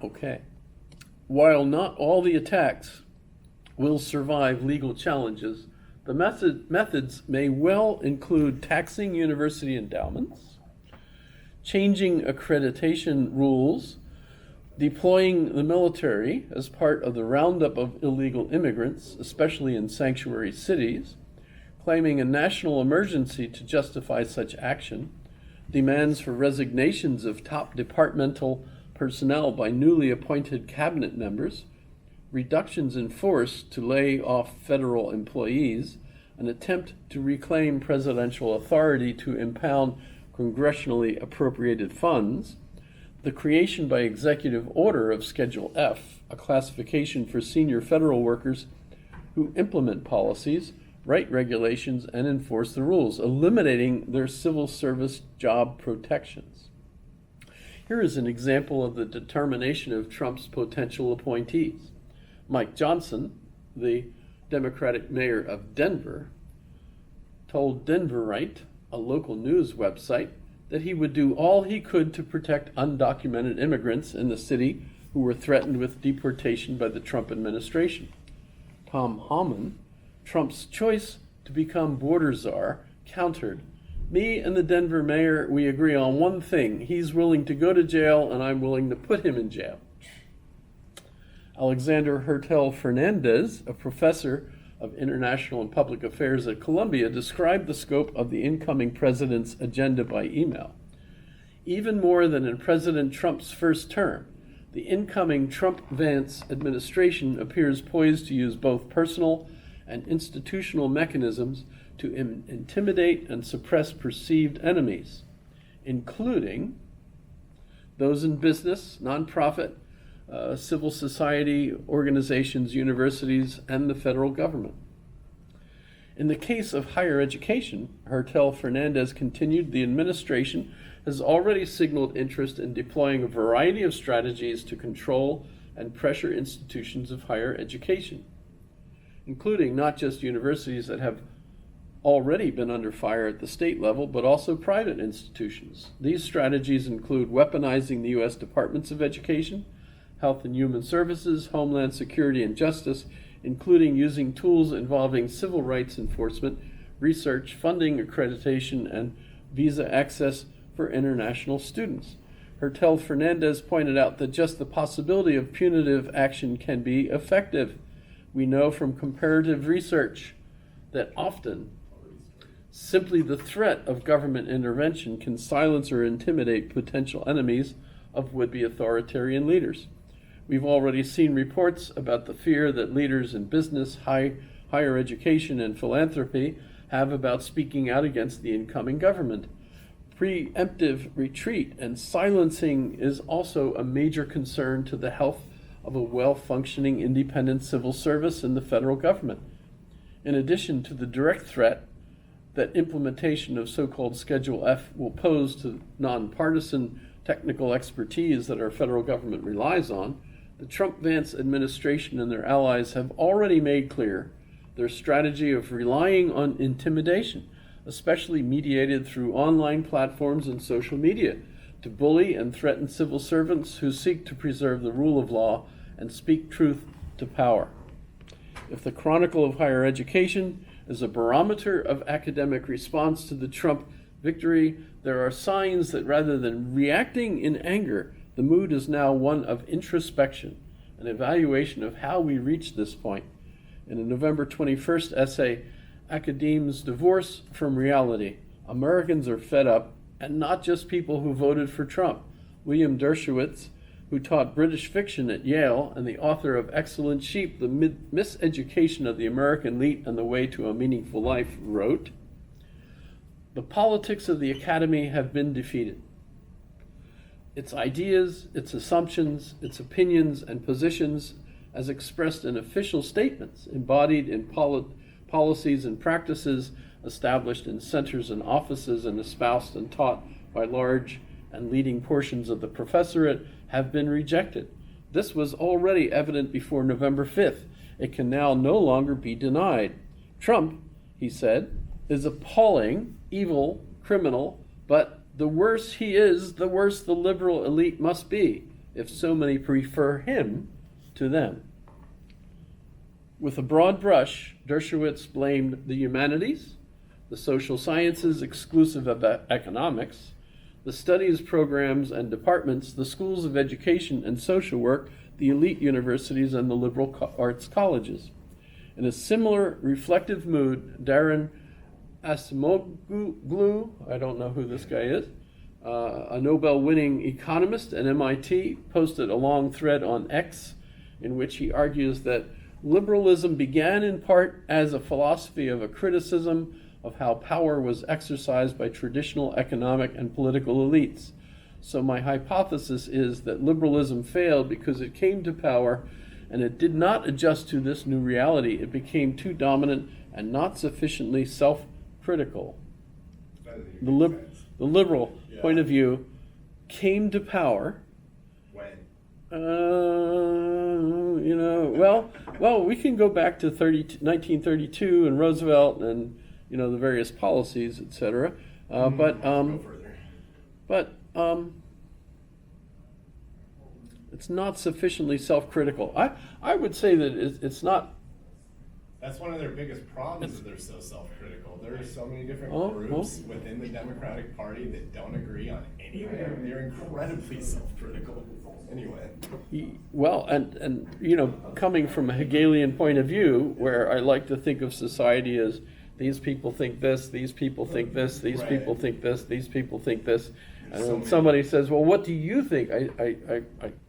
Okay. While not all the attacks will survive legal challenges, the methods may well include taxing university endowments, changing accreditation rules, deploying the military as part of the roundup of illegal immigrants, especially in sanctuary cities, claiming a national emergency to justify such action, demands for resignations of top departmental personnel by newly appointed cabinet members, reductions in force to lay off federal employees, an attempt to reclaim presidential authority to impound congressionally appropriated funds, the creation by executive order of Schedule F, a classification for senior federal workers who implement policies, write regulations, and enforce the rules, eliminating their civil service job protections. Here is an example of the determination of Trump's potential appointees. Mike Johnson, the Democratic mayor of Denver, told Denverite, a local news website, that he would do all he could to protect undocumented immigrants in the city who were threatened with deportation by the Trump administration. Tom Homan, Trump's choice to become border czar, countered, "Me and the Denver mayor, we agree on one thing. He's willing to go to jail, and I'm willing to put him in jail." Alexander Hertel Fernandez, a professor of International and Public Affairs at Columbia, described the scope of the incoming president's agenda by email. Even more than in President Trump's first term, the incoming Trump-Vance administration appears poised to use both personal and institutional mechanisms to intimidate and suppress perceived enemies, including those in business, nonprofit, civil society organizations, universities, and the federal government. In the case of higher education, Hertel Fernandez continued, the administration has already signaled interest in deploying a variety of strategies to control and pressure institutions of higher education, including not just universities that have already been under fire at the state level, but also private institutions. These strategies include weaponizing the U.S. Departments of Education, Health and Human Services, Homeland Security, and Justice, including using tools involving civil rights enforcement, research, funding, accreditation, and visa access for international students. Hertel Fernandez pointed out that just the possibility of punitive action can be effective. We know from comparative research that often simply the threat of government intervention can silence or intimidate potential enemies of would-be authoritarian leaders. We've already seen reports about the fear that leaders in business, higher education, and philanthropy have about speaking out against the incoming government. Preemptive retreat and silencing is also a major concern to the health of a well-functioning independent civil service in the federal government. In addition to the direct threat that implementation of so-called Schedule F will pose to nonpartisan technical expertise that our federal government relies on, the Trump-Vance administration and their allies have already made clear their strategy of relying on intimidation, especially mediated through online platforms and social media, to bully and threaten civil servants who seek to preserve the rule of law and speak truth to power. If the Chronicle of Higher Education is a barometer of academic response to the Trump victory, there are signs that rather than reacting in anger, the mood is now one of introspection, an evaluation of how we reached this point. In a November 21st essay, Academe's Divorce from Reality, Americans are fed up, and not just people who voted for Trump. William Dershowitz, who taught British fiction at Yale and the author of Excellent Sheep, The Miseducation of the American Elite and the Way to a Meaningful Life, wrote, "The politics of the academy have been defeated. Its ideas, its assumptions, its opinions and positions, as expressed in official statements, embodied in policies and practices established in centers and offices and espoused and taught by large and leading portions of the professorate, have been rejected. This was already evident before November 5th. It can now no longer be denied. Trump," he said, "is appalling, evil, criminal, but the worse he is, the worse the liberal elite must be. if so many prefer him to them? With a broad brush, Dershowitz blamed the humanities, the social sciences exclusive of economics, the studies programs and departments, the schools of education and social work, the elite universities, and the liberal arts colleges. In a similar reflective mood, Daron Acemoglu, I don't know who this guy is, a Nobel-winning economist at MIT, posted a long thread on X in which he argues that liberalism began in part as a philosophy of a criticism of how power was exercised by traditional economic and political elites. So my hypothesis is that liberalism failed because it came to power and it did not adjust to this new reality. It became too dominant and not sufficiently self-critical. The liberal point of view came to power. When? Well, we can go back to 1932 and Roosevelt and the various policies, etc. Go further. But it's not sufficiently self-critical. I would say that it's not. That's one of their biggest problems, is they're so self-critical. There are so many different Oh, groups within the Democratic Party that don't agree on anything. They're incredibly self-critical. Anyway. Well, and coming from a Hegelian point of view, where I like to think of society as these people think this, these people think this, these Right. people think this, these people think this. And So when many. somebody says, well, what do you think? I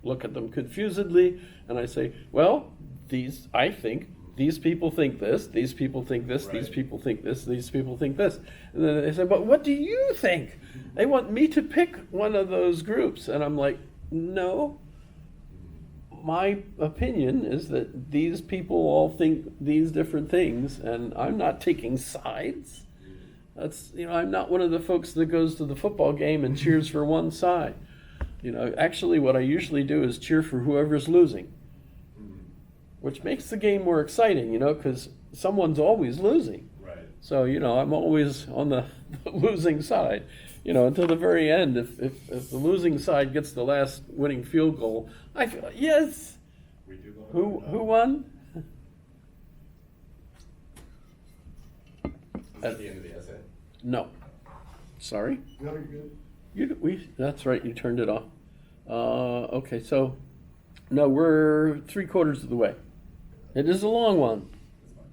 look at them confusedly and I say, well, I think these people think this, these people think this, these Right. people think this, these people think this. And then they say, but what do you think? They want me to pick one of those groups. And I'm like, no. My opinion is that these people all think these different things, and I'm not taking sides. I'm not one of the folks that goes to the football game and cheers for one side. Actually what I usually do is cheer for whoever's losing, which makes the game more exciting, because someone's always losing. Right. So, I'm always on the losing side, until the very end. If the losing side gets the last winning field goal, I feel, yes. We do go Who won? Is that the end of the essay? No. Sorry. No, you're good. That's right, you turned it off. Okay, so, no, we're 3/4 of the way. It is a long one, That's fine.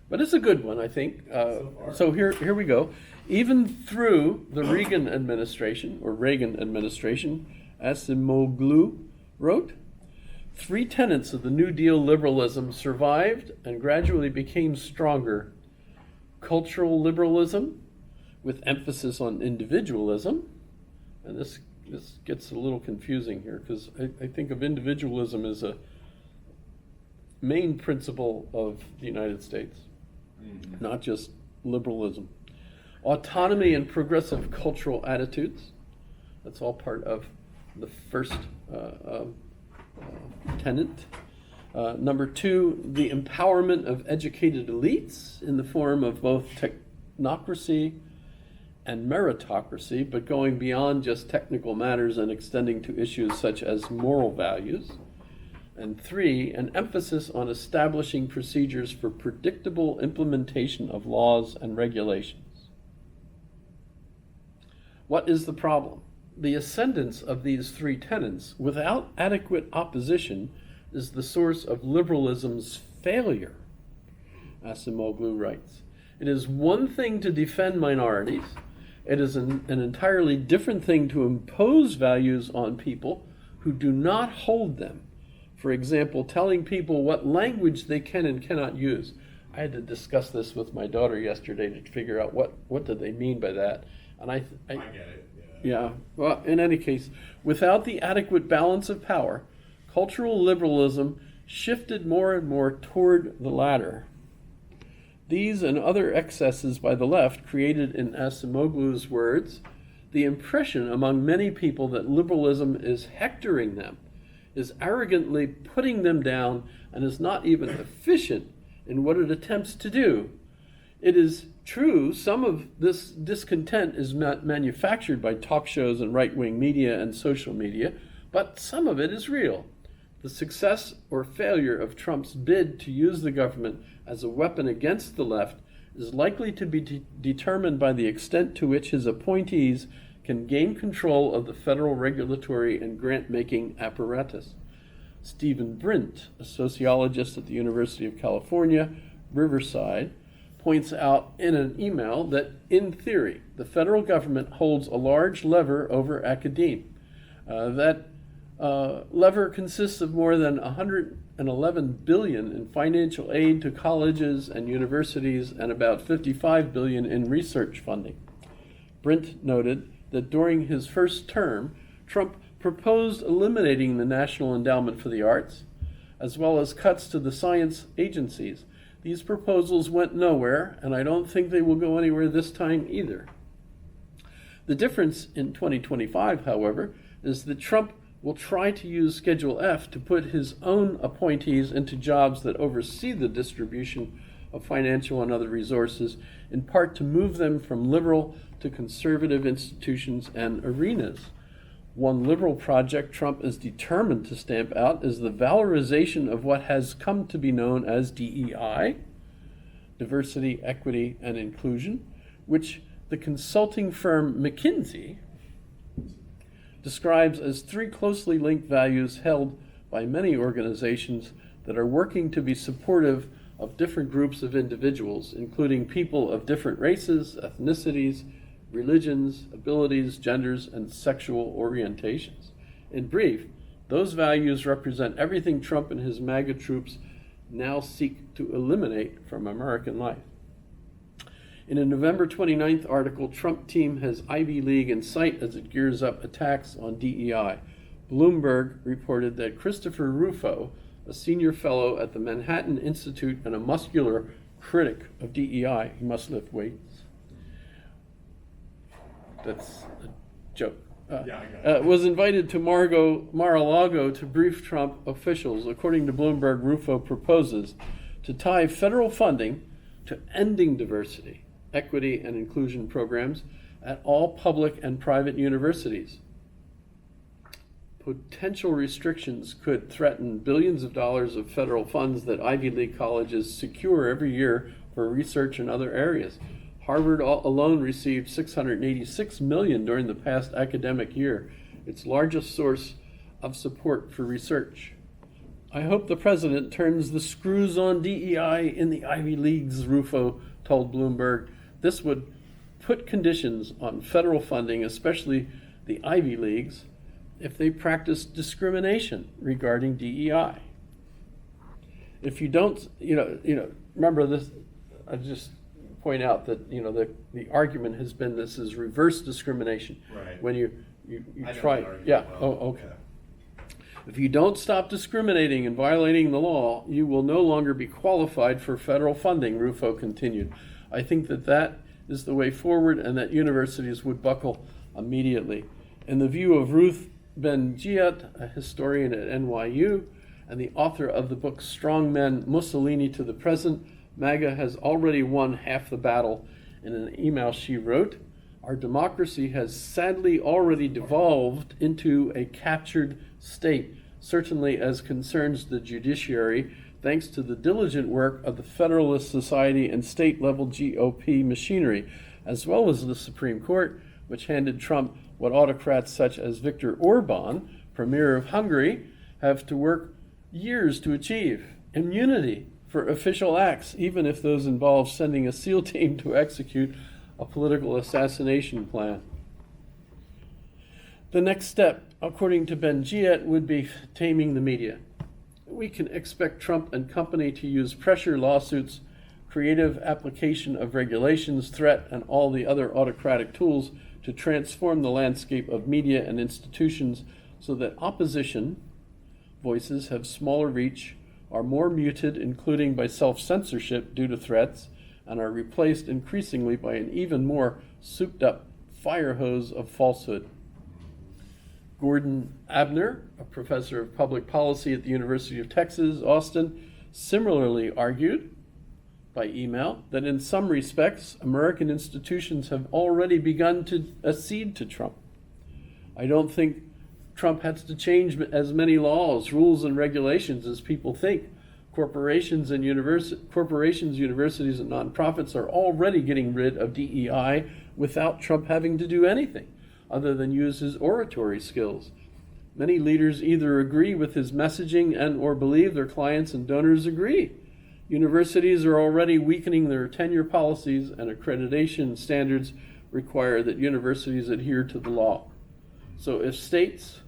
but it's a good one, I think. So far. So here we go. Even through the Reagan administration, Acemoglu wrote, 3 tenets of the New Deal liberalism survived and gradually became stronger. Cultural liberalism, with emphasis on individualism, and this gets a little confusing here because I think of individualism as a main principle of the United States, not just liberalism. Autonomy and progressive cultural attitudes, that's all part of the first tenet. Number 2, the empowerment of educated elites in the form of both technocracy and meritocracy, but going beyond just technical matters and extending to issues such as moral values. And 3, an emphasis on establishing procedures for predictable implementation of laws and regulations. What is the problem? The ascendance of these 3 tenets without adequate opposition is the source of liberalism's failure, Acemoglu writes. It is one thing to defend minorities. It is an entirely different thing to impose values on people who do not hold them. For example, telling people what language they can and cannot use. I had to discuss this with my daughter yesterday to figure out what did they mean by that. And I I get it. yeah, well, in any case, without the adequate balance of power, cultural liberalism shifted more and more toward the latter. These and other excesses by the left created, in Acemoglu's words, the impression among many people that liberalism is hectoring them, is arrogantly putting them down, and is not even efficient in what it attempts to do. It is true, some of this discontent is not manufactured by talk shows and right-wing media and social media, But some of it is real. The success or failure of Trump's bid to use the government as a weapon against the left is likely to be determined by the extent to which his appointees can gain control of the federal regulatory and grant-making apparatus. Stephen Brint, a sociologist at the University of California, Riverside, points out in an email that, in theory, the federal government holds a large lever over academia. That lever consists of more than $111 billion in financial aid to colleges and universities and about $55 billion in research funding. Brint noted that during his first term, Trump proposed eliminating the National Endowment for the Arts, as well as cuts to the science agencies. These proposals went nowhere, and I don't think they will go anywhere this time either. The difference in 2025, however, is that Trump will try to use Schedule F to put his own appointees into jobs that oversee the distribution of financial and other resources, in part to move them from liberal to conservative institutions and arenas. One liberal project Trump is determined to stamp out is the valorization of what has come to be known as DEI, diversity, equity, and inclusion, which the consulting firm McKinsey describes as three closely linked values held by many organizations that are working to be supportive of different groups of individuals, including people of different races, ethnicities, religions, abilities, genders, and sexual orientations. In brief, those values represent everything Trump and his MAGA troops now seek to eliminate from American life. In a November 29th article, Trump team has Ivy League in sight as it gears up attacks on DEI. Bloomberg reported that Christopher Rufo, a senior fellow at the Manhattan Institute and a muscular critic of DEI, he must lift weights. That's a joke. Was invited to Mar-a-Lago to brief Trump officials. According to Bloomberg, Rufo proposes to tie federal funding to ending diversity, equity, and inclusion programs at all public and private universities. Potential restrictions could threaten billions of dollars of federal funds that Ivy League colleges secure every year for research in other areas. Harvard alone received $686 million during the past academic year, its largest source of support for research. I hope the president turns the screws on DEI in the Ivy Leagues, Rufo told Bloomberg. This would put conditions on federal funding, especially the Ivy Leagues, if they practice discrimination regarding DEI. If you don't, remember this, I just point out that the argument has been this is reverse discrimination. Right. When you I know try, the argument yeah. well. Oh, okay. If you don't stop discriminating and violating the law, you will no longer be qualified for federal funding, Rufo continued. I think that is the way forward and that universities would buckle immediately. In the view of Ruth Ben-Ghiat, a historian at NYU and the author of the book Strong Men, Mussolini to the Present, MAGA has already won half the battle. In an email she wrote, "Our democracy has sadly already devolved into a captured state, certainly as concerns the judiciary, thanks to the diligent work of the Federalist Society and state-level GOP machinery, as well as the Supreme Court, which handed Trump what autocrats such as Viktor Orban, premier of Hungary, have to work years to achieve: immunity for official acts, even if those involve sending a SEAL team to execute a political assassination plan." The next step, according to Ben-Ghiat, would be taming the media. We can expect Trump and company to use pressure, lawsuits, creative application of regulations, threat, and all the other autocratic tools to transform the landscape of media and institutions so that opposition voices have smaller reach, are more muted, including by self-censorship due to threats, and are replaced increasingly by an even more souped-up fire hose of falsehood. Gordon Abner, a professor of public policy at the University of Texas, Austin, similarly argued by email that in some respects, American institutions have already begun to accede to Trump. I don't think Trump has to change as many laws, rules, and regulations as people think. Corporations, universities, and nonprofits are already getting rid of DEI without Trump having to do anything other than use his oratory skills. Many leaders either agree with his messaging and or believe their clients and donors agree. Universities are already weakening their tenure policies, and accreditation standards require that universities adhere to the law. So if states